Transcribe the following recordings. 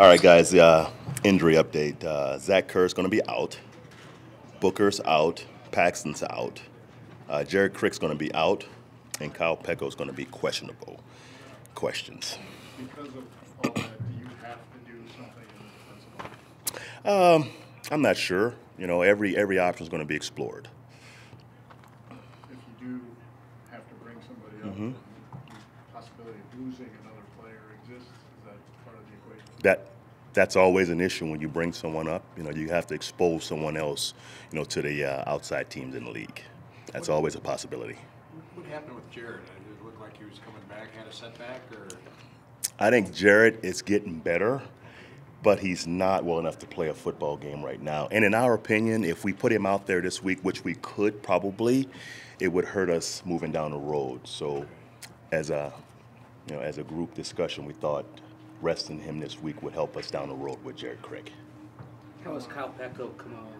All right, guys. Injury update. Zach Kerr's going to be out. Booker's out. Paxton's out. Jared Crick's going to be out, and Kyle Pecco's going to be questionable. Questions. Because of all that, do you have to do something in the defensive line? I'm not sure. You know, every option is going to be explored. If you do have to bring somebody up, the possibility of losing another player exists. Is that part of the equation? That's always an issue when you bring someone up. You know, you have to expose someone else, you know, to the outside teams in the league. That's always a possibility. What happened with Jared? Did it look like he was coming back, had a setback, or? I think Jared is getting better, but he's not well enough to play a football game right now. And in our opinion, if we put him out there this week, which we could probably, it would hurt us moving down the road. So, as a group discussion, we thought resting him this week would help us down the road with Jared Crick. How has Kyle Pecco come on?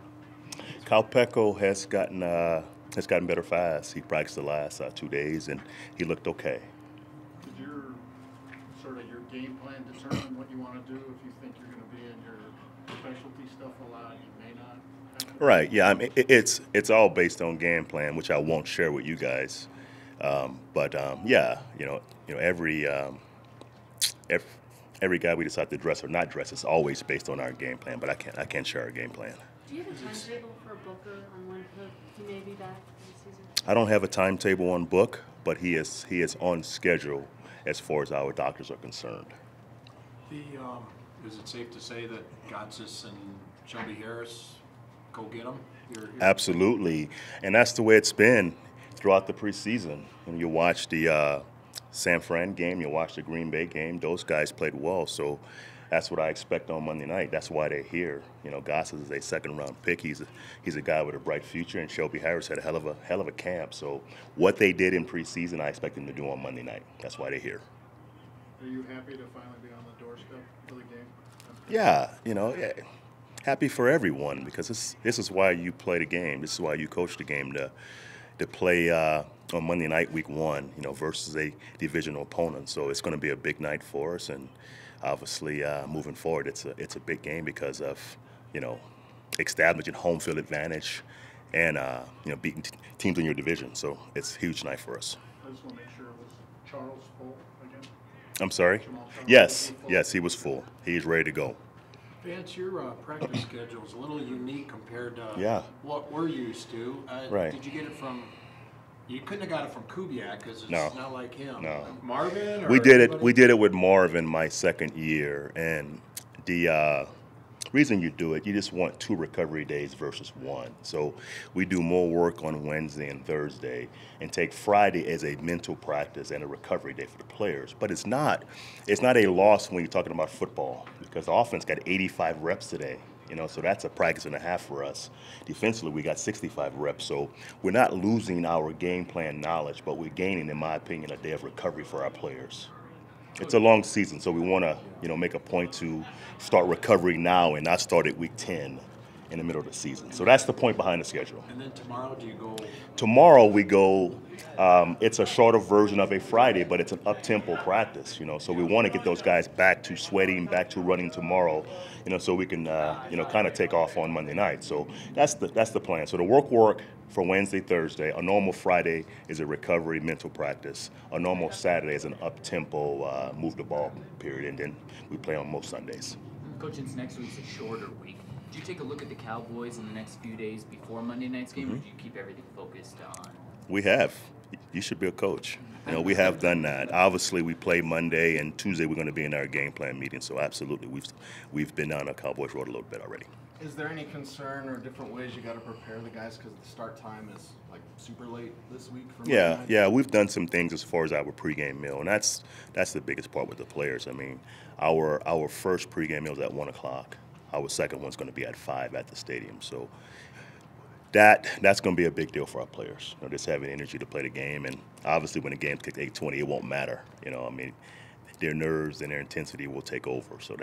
Kyle Pecco has gotten better fast. He practiced the last 2 days, and he looked okay. Did your game plan determine what you want to do? If you think you're going to be in your specialty stuff a lot, you may not. Right. Yeah. I mean, it's all based on game plan, which I won't share with you guys. Yeah. Every guy we decide to dress or not dress is always based on our game plan. But I can't share our game plan. Do you have a timetable for Booker on when he may be back this season? I don't have a timetable on Book, but he is on schedule as far as our doctors are concerned. Is it safe to say that Gotsis and Shelby Harris go get him? Absolutely, and that's the way it's been throughout the preseason. When you watch the San Fran game, you watch the Green Bay game, those guys played well, so that's what I expect on Monday night. That's why they're here. You know, Gotsis is a second-round pick. He's a guy with a bright future, and Shelby Harris had a hell of a camp. So what they did in preseason, I expect them to do on Monday night. That's why they're here. Are you happy to finally be on the doorstep of the game? Yeah, happy for everyone, because this is why you play the game. This is why you coach the game, to play on Monday night, week 1, versus a divisional opponent. So it's going to be a big night for us, and obviously moving forward, it's a big game because of establishing home field advantage and beating teams in your division. So it's a huge night for us. I just want to make sure it was Charles full again. I'm sorry? Yes, he was full. He's ready to go. Vance, your practice schedule is a little unique compared to what we're used to. Right. Did you get it from? You couldn't have got it from Kubiak because it's not like him. No. Marvin? Or we did anybody? it. We did it with Marvin my second year, and the reason you do it, you just want 2 recovery days versus 1. So we do more work on Wednesday and Thursday, and take Friday as a mental practice and a recovery day for the players. But it's not a loss when you're talking about football, because the offense got 85 reps today. So that's a practice and a half for us. Defensively, we got 65 reps. So we're not losing our game plan knowledge, but we're gaining, in my opinion, a day of recovery for our players. It's a long season, so we want to, make a point to start recovery now and not start at week 10 in the middle of the season. So that's the point behind the schedule. And then tomorrow, do you go? Tomorrow we go. It's a shorter version of a Friday, but it's an up-tempo practice. So we want to get those guys back to sweating, back to running tomorrow. So we can, kind of take off on Monday night. So that's the plan. So the work for Wednesday, Thursday. A normal Friday is a recovery mental practice. A normal Saturday is an up-tempo move the ball period, and then we play on most Sundays. Coach, since next week's a shorter week, did you take a look at the Cowboys in the next few days before Monday night's game, or do you keep everything focused on? We have. You should be a coach. We have done that. Obviously, we play Monday, and Tuesday we're going to be in our game plan meeting. So absolutely, we've been down the Cowboys road a little bit already. Is there any concern or different ways you got to prepare the guys because the start time is like super late this week? Yeah, we've done some things as far as our pregame meal, and that's the biggest part with the players. I mean, our first pregame meal is at 1 o'clock. Our second one's going to be at 5 at the stadium. So that's going to be a big deal for our players. Just having energy to play the game, and obviously when the game's kicked 8:20, it won't matter. Their nerves and their intensity will take over. So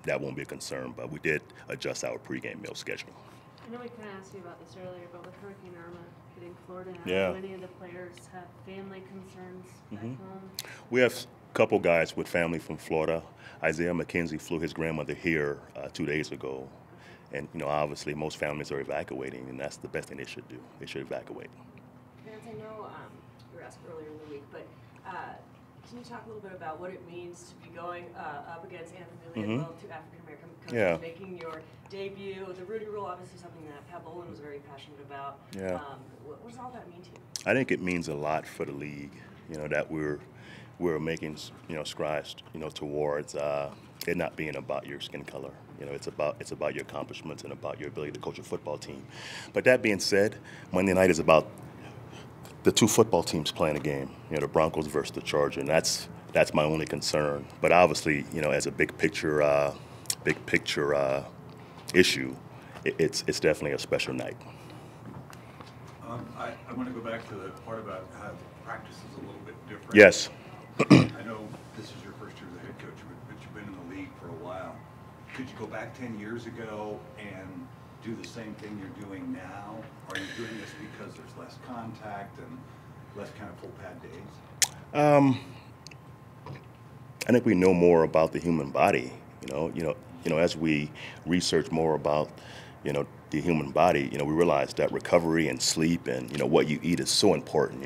that won't be a concern. But we did adjust our pregame meal schedule. I know we kind of asked you about this earlier, but with Hurricane Irma hitting Florida now, Yeah. do any of the players have family concerns back home? We have a couple guys with family from Florida. Isaiah McKenzie flew his grandmother here 2 days ago. And, obviously most families are evacuating, and that's the best thing they should do. They should evacuate. Vance, I know you were asked earlier in the week, but can you talk a little bit about what it means to be going up against Anthony Lee, as well, two African-American coaches, making your debut? The Rudy Rule, obviously something that Pat Bowlen was very passionate about. Yeah. What does all that mean to you? I think it means a lot for the league, that we're making, strides, towards it not being about your skin color. It's about your accomplishments and about your ability to coach a football team. But that being said, Monday night is about the two football teams playing a game. The Broncos versus the Chargers, and that's my only concern. But obviously, as a big picture issue, it's definitely a special night. I want to go back to the part about how practice is a little bit different. Yes. I know this is your first year as a head coach, but you've been in the league for a while. Could you go back 10 years ago and do the same thing you're doing now? Are you doing this because there's less contact and less kind of full pad days? I think we know more about the human body. As we research more about, the human body, we realize that recovery and sleep and, what you eat is so important.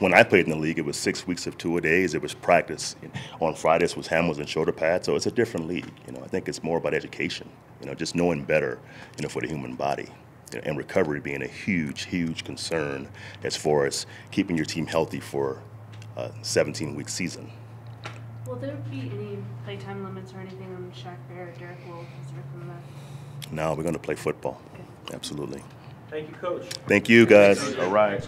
When I played in the league, it was 6 weeks of 2-a-days. It was practice. On Fridays was hammers and shoulder pads. So it's a different league. I think it's more about education, just knowing better, for the human body. And recovery being a huge, huge concern as far as keeping your team healthy for a 17-week season. Will there be any playtime limits or anything on Shaq Barrett, Derek Wolfe, from that? No, we're going to play football. Okay. Absolutely. Thank you, Coach. Thank you, guys. All right.